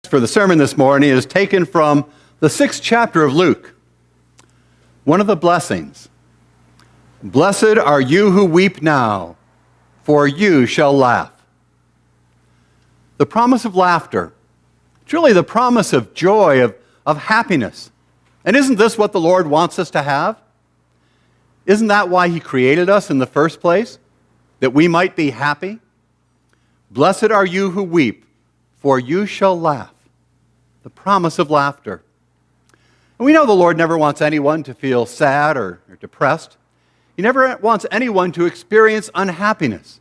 For the sermon this morning is taken from the 6th chapter of Luke. One of the blessings. Blessed are you who weep now, for you shall laugh. The promise of laughter. Truly the promise of joy, of happiness. And isn't this what the Lord wants us to have? Isn't that why He created us in the first place? That we might be happy? Blessed are you who weep, for you shall laugh. The promise of laughter. And we know the Lord never wants anyone to feel sad or depressed. He never wants anyone to experience unhappiness.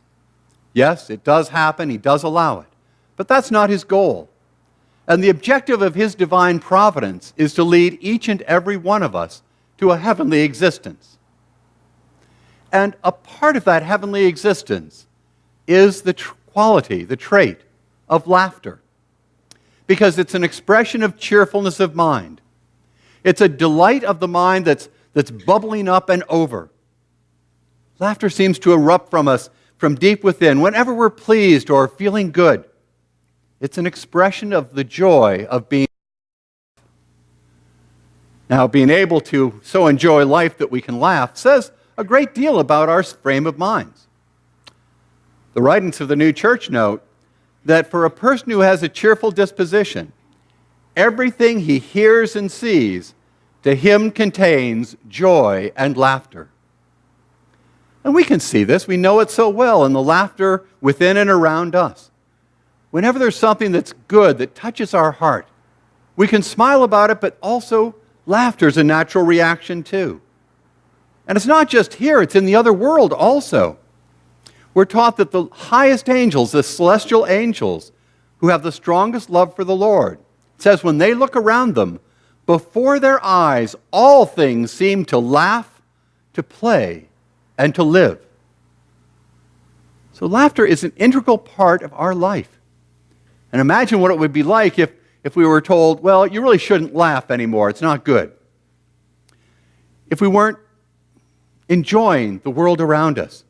Yes, it does happen. He does allow it. But that's not His goal. And the objective of His divine providence is to lead each and every one of us to a heavenly existence. And a part of that heavenly existence is the quality, the trait of laughter. Because it's an expression of cheerfulness of mind. It's a delight of the mind that's bubbling up and over. Laughter seems to erupt from us from deep within whenever we're pleased or feeling good. It's an expression of the joy of being. Now, being able to so enjoy life that we can laugh says a great deal about our frame of minds. The writings of the New Church note that for a person who has a cheerful disposition, everything he hears and sees to him contains joy and laughter. And we can see this. We know it so well in the laughter within and around us. Whenever there's something that's good, that touches our heart, we can smile about it, but also laughter is a natural reaction too. And it's not just here, it's in the other world also. We're taught that the highest angels, the celestial angels, who have the strongest love for the Lord, it says when they look around them, before their eyes, all things seem to laugh, to play, and to live. So laughter is an integral part of our life. And imagine what it would be like if we were told, well, you really shouldn't laugh anymore. It's not good. If we weren't enjoying the world around us.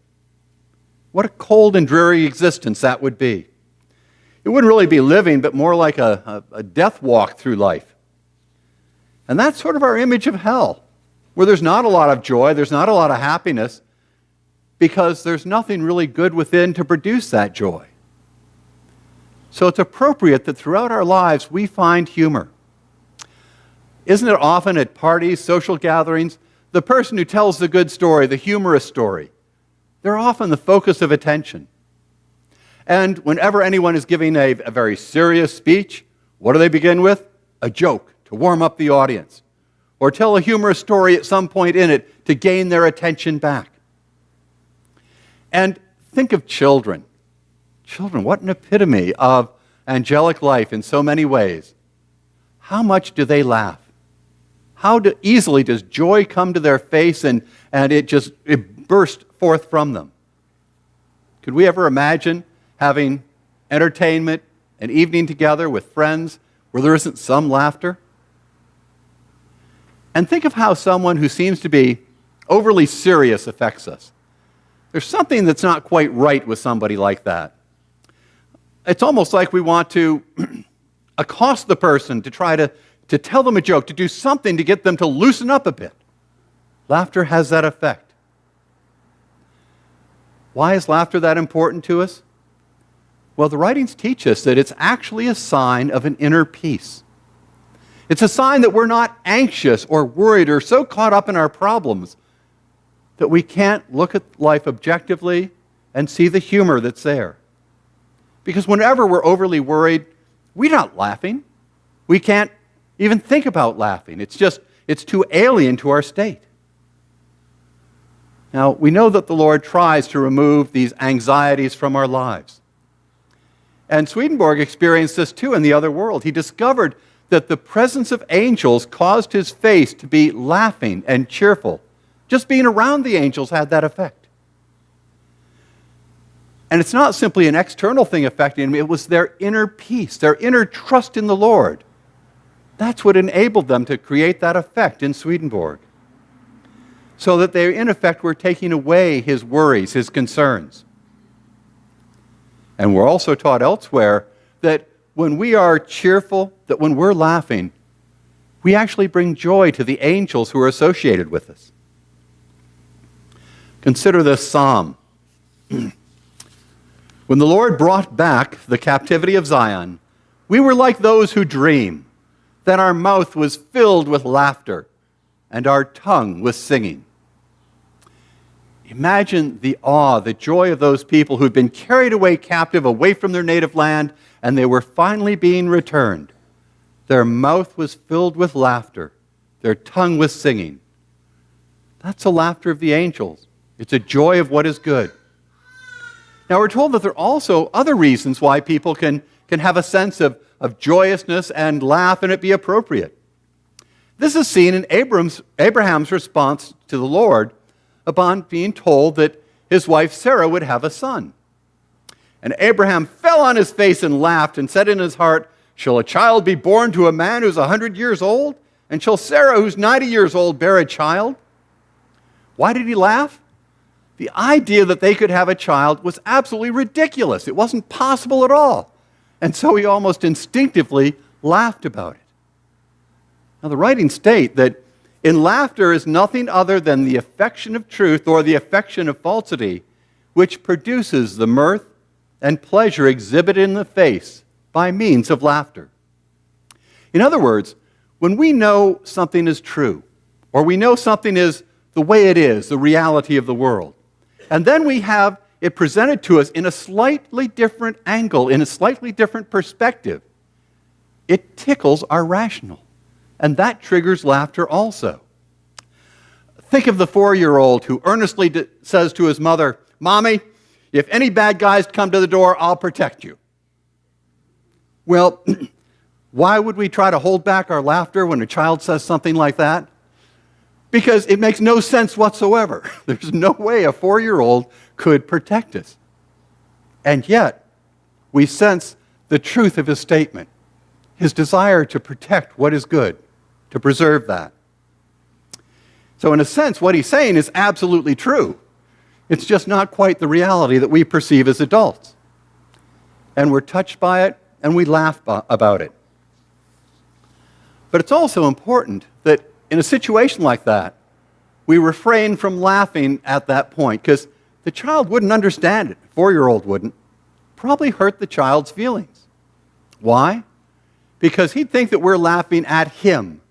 What a cold and dreary existence that would be. It wouldn't really be living, but more like a death walk through life. And that's sort of our image of hell, where there's not a lot of joy, there's not a lot of happiness, because there's nothing really good within to produce that joy. So it's appropriate that throughout our lives we find humor. Isn't it often at parties, social gatherings, the person who tells the good story, the humorous story, they're often the focus of attention. And whenever anyone is giving a very serious speech, what do they begin with? A joke to warm up the audience. Or tell a humorous story at some point in it to gain their attention back. And think of children. Children, what an epitome of angelic life in so many ways. How much do they laugh? How easily does joy come to their face and it bursts forth from them? Could we ever imagine having entertainment, an evening together with friends where there isn't some laughter? And think of how someone who seems to be overly serious affects us. There's something that's not quite right with somebody like that. It's almost like we want to accost the person to try to tell them a joke, to do something to get them to loosen up a bit. Laughter has that effect. Why is laughter that important to us? Well, the writings teach us that it's actually a sign of an inner peace. It's a sign that we're not anxious or worried or so caught up in our problems that we can't look at life objectively and see the humor that's there. Because whenever we're overly worried, we're not laughing. We can't even think about laughing. It's too alien to our state. Now, we know that the Lord tries to remove these anxieties from our lives. And Swedenborg experienced this too in the other world. He discovered that the presence of angels caused his face to be laughing and cheerful. Just being around the angels had that effect. And it's not simply an external thing affecting him, it was their inner peace, their inner trust in the Lord. That's what enabled them to create that effect in Swedenborg. So that they, in effect, were taking away his worries, his concerns. And we're also taught elsewhere that when we are cheerful, that when we're laughing, we actually bring joy to the angels who are associated with us. Consider this psalm. When the Lord brought back the captivity of Zion, we were like those who dream. Then our mouth was filled with laughter, and our tongue with singing. Imagine the awe, the joy of those people who'd been carried away captive, away from their native land, and they were finally being returned. Their mouth was filled with laughter, their tongue with singing. That's the laughter of the angels. It's a joy of what is good. Now, we're told that there are also other reasons why people can have a sense of joyousness and laugh and it be appropriate. This is seen in Abraham's response to the Lord upon being told that his wife Sarah would have a son. And Abraham fell on his face and laughed and said in his heart, "Shall a child be born to a man who's 100 years old? And shall Sarah, who's 90 years old, bear a child?" Why did he laugh? The idea that they could have a child was absolutely ridiculous. It wasn't possible at all. And so he almost instinctively laughed about it. Now, the writings state that in laughter is nothing other than the affection of truth or the affection of falsity, which produces the mirth and pleasure exhibited in the face by means of laughter. In other words, when we know something is true, or we know something is the way it is, the reality of the world, and then we have it presented to us in a slightly different angle, in a slightly different perspective, it tickles our rational. And that triggers laughter also. Think of the 4-year-old who earnestly says to his mother, "Mommy, if any bad guys come to the door, I'll protect you." Well, why would we try to hold back our laughter when a child says something like that? Because it makes no sense whatsoever. There's no way a 4-year-old could protect us. And yet, we sense the truth of his statement, his desire to protect what is good, to preserve that. So in a sense, what he's saying is absolutely true. It's just not quite the reality that we perceive as adults. And we're touched by it, and we laugh about it. But it's also important that in a situation like that, we refrain from laughing at that point, because the child wouldn't understand it. A 4-year-old wouldn't. Probably hurt the child's feelings. Why? Because he'd think that we're laughing at him,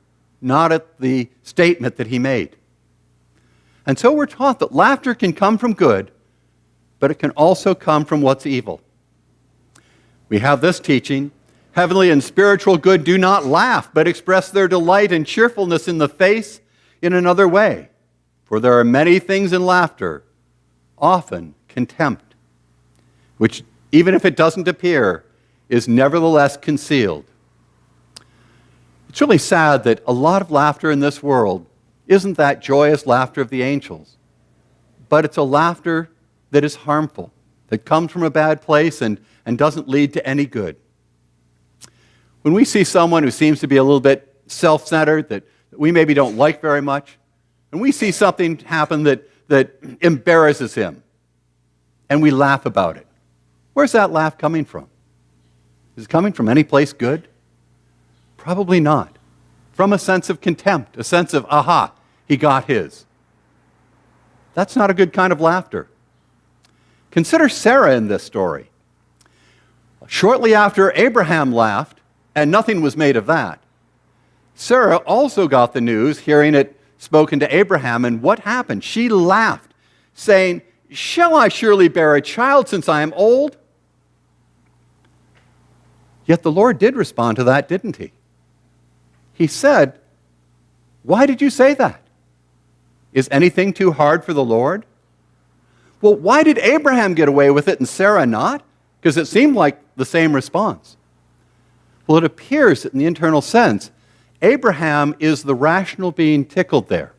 not at the statement that he made. And so we're taught that laughter can come from good, but it can also come from what's evil. We have this teaching: heavenly and spiritual good do not laugh, but express their delight and cheerfulness in the face in another way. For there are many things in laughter, often contempt, which, even if it doesn't appear, is nevertheless concealed. It's really sad that a lot of laughter in this world isn't that joyous laughter of the angels, but it's a laughter that is harmful, that comes from a bad place and doesn't lead to any good. When we see someone who seems to be a little bit self-centered, that we maybe don't like very much, and we see something happen that embarrasses him, and we laugh about it, where's that laugh coming from? Is it coming from any place good? Probably not. From a sense of contempt, a sense of, aha, he got his. That's not a good kind of laughter. Consider Sarah in this story. Shortly after Abraham laughed, and nothing was made of that, Sarah also got the news, hearing it spoken to Abraham, and what happened? She laughed, saying, "Shall I surely bear a child since I am old?" Yet the Lord did respond to that, didn't he? He said, "Why did you say that? Is anything too hard for the Lord?" Well, why did Abraham get away with it and Sarah not? Because it seemed like the same response. Well, it appears that in the internal sense, Abraham is the rational being tickled there.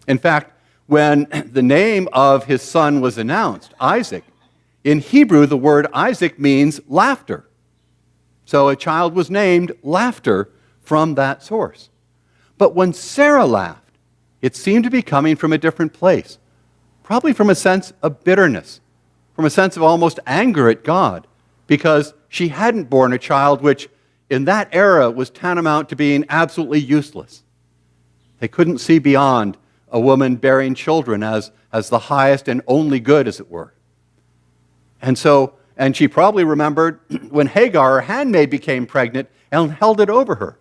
In fact, when the name of his son was announced, Isaac, in Hebrew, the word Isaac means laughter. So a child was named Laughter from that source. But when Sarah laughed, it seemed to be coming from a different place, probably from a sense of bitterness, from a sense of almost anger at God, because she hadn't borne a child, which in that era was tantamount to being absolutely useless. They couldn't see beyond a woman bearing children as the highest and only good, as it were. And she probably remembered when Hagar, her handmaid, became pregnant and held it over her.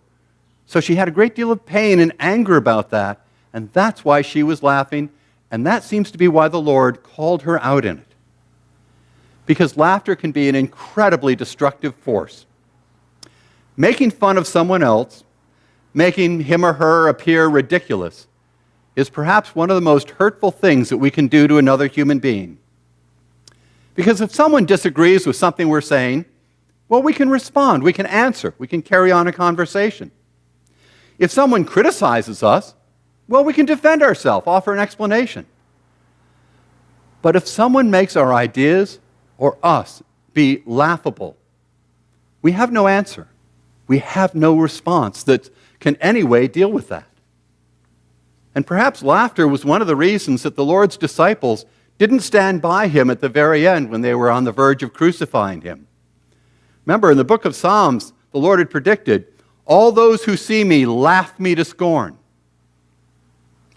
So she had a great deal of pain and anger about that, and that's why she was laughing, and that seems to be why the Lord called her out in it. Because laughter can be an incredibly destructive force. Making fun of someone else, making him or her appear ridiculous, is perhaps one of the most hurtful things that we can do to another human being. Because if someone disagrees with something we're saying, well, we can respond, we can answer, we can carry on a conversation. If someone criticizes us, well, we can defend ourselves, offer an explanation. But if someone makes our ideas or us be laughable, we have no answer. We have no response that can anyway deal with that. And perhaps laughter was one of the reasons that the Lord's disciples didn't stand by him at the very end when they were on the verge of crucifying him. Remember, in the book of Psalms, the Lord had predicted, "All those who see me laugh me to scorn."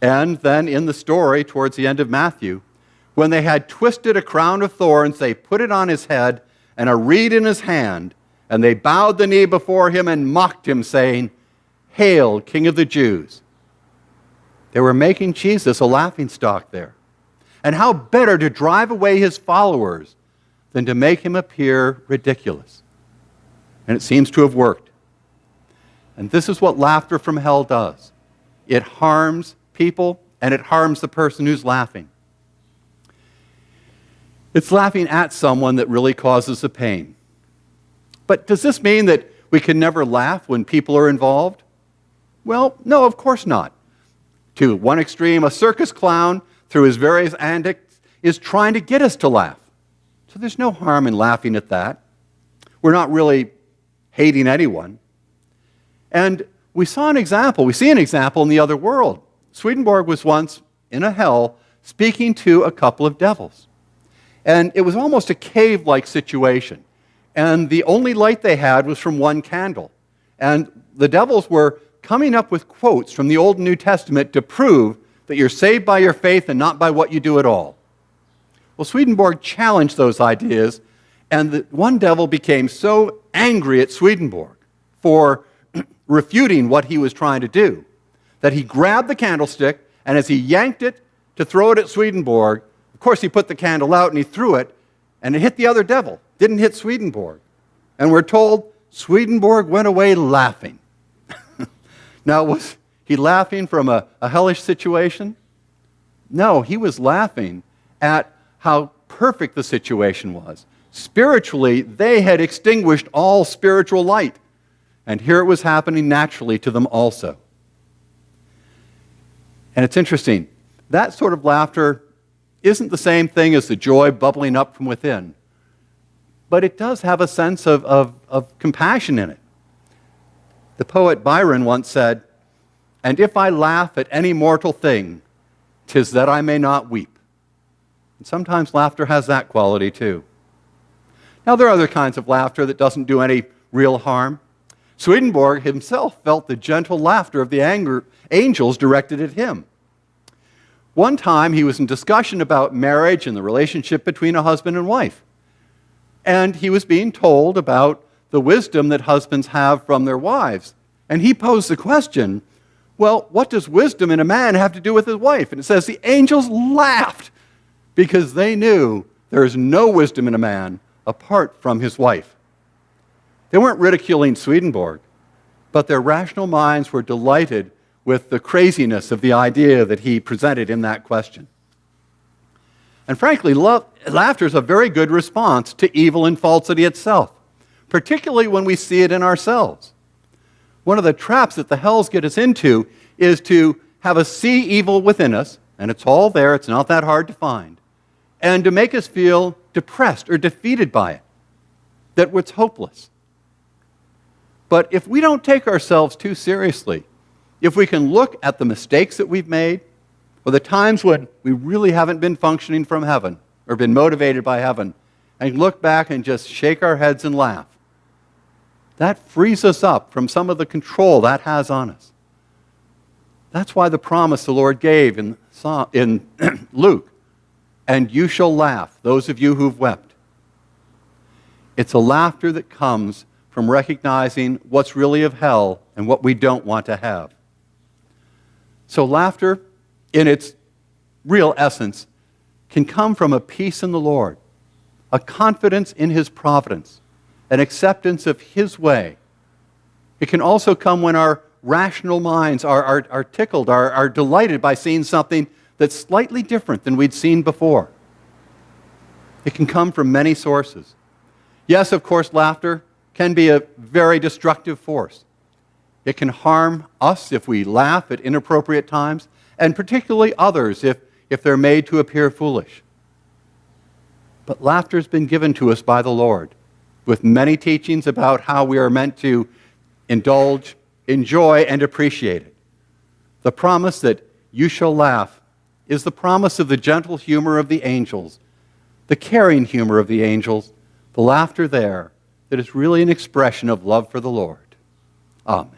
And then in the story, towards the end of Matthew, when they had twisted a crown of thorns, they put it on his head and a reed in his hand, and they bowed the knee before him and mocked him, saying, "Hail, King of the Jews." They were making Jesus a laughingstock there. And how better to drive away his followers than to make him appear ridiculous? And it seems to have worked. And this is what laughter from hell does. It harms people, and it harms the person who's laughing. It's laughing at someone that really causes the pain. But does this mean that we can never laugh when people are involved? Well, no, of course not. To one extreme, a circus clown, through his various antics, is trying to get us to laugh. So there's no harm in laughing at that. We're not really hating anyone. And we see an example in the other world. Swedenborg was once in a hell speaking to a couple of devils. And it was almost a cave-like situation. And the only light they had was from one candle. And the devils were coming up with quotes from the Old and New Testament to prove that you're saved by your faith and not by what you do at all. Well, Swedenborg challenged those ideas, and the one devil became so angry at Swedenborg for refuting what he was trying to do that he grabbed the candlestick, and as he yanked it to throw it at Swedenborg, of course he put the candle out and he threw it, and it hit the other devil, didn't hit Swedenborg. And we're told Swedenborg went away laughing. Now, was he laughing from a hellish situation? No, he was laughing at how perfect the situation was. Spiritually, they had extinguished all spiritual light. And here it was happening naturally to them also. And it's interesting. That sort of laughter isn't the same thing as the joy bubbling up from within. But it does have a sense of compassion in it. The poet Byron once said, "And if I laugh at any mortal thing, 'tis that I may not weep." And sometimes laughter has that quality too. Now there are other kinds of laughter that doesn't do any real harm. Swedenborg himself felt the gentle laughter of the angels directed at him. One time he was in discussion about marriage and the relationship between a husband and wife. And he was being told about the wisdom that husbands have from their wives. And he posed the question, well, what does wisdom in a man have to do with his wife? And it says the angels laughed because they knew there is no wisdom in a man apart from his wife. They weren't ridiculing Swedenborg, but their rational minds were delighted with the craziness of the idea that he presented in that question. And frankly, laughter is a very good response to evil and falsity itself, particularly when we see it in ourselves. One of the traps that the hells get us into is to have us see evil within us, and it's all there, it's not that hard to find, and to make us feel depressed or defeated by it, that it's hopeless. But if we don't take ourselves too seriously, if we can look at the mistakes that we've made, or the times when we really haven't been functioning from heaven, or been motivated by heaven, and look back and just shake our heads and laugh. That frees us up from some of the control that has on us. That's why the promise the Lord gave in Luke, and you shall laugh, those of you who've wept. It's a laughter that comes from recognizing what's really of hell and what we don't want to have. So laughter, in its real essence, can come from a peace in the Lord, a confidence in His providence, an acceptance of His way. It can also come when our rational minds are tickled, are delighted by seeing something that's slightly different than we'd seen before. It can come from many sources. Yes, of course, laughter can be a very destructive force. It can harm us if we laugh at inappropriate times, and particularly others if they're made to appear foolish. But laughter has been given to us by the Lord, with many teachings about how we are meant to indulge, enjoy, and appreciate it. The promise that you shall laugh is the promise of the gentle humor of the angels, the caring humor of the angels, the laughter there that is really an expression of love for the Lord. Amen.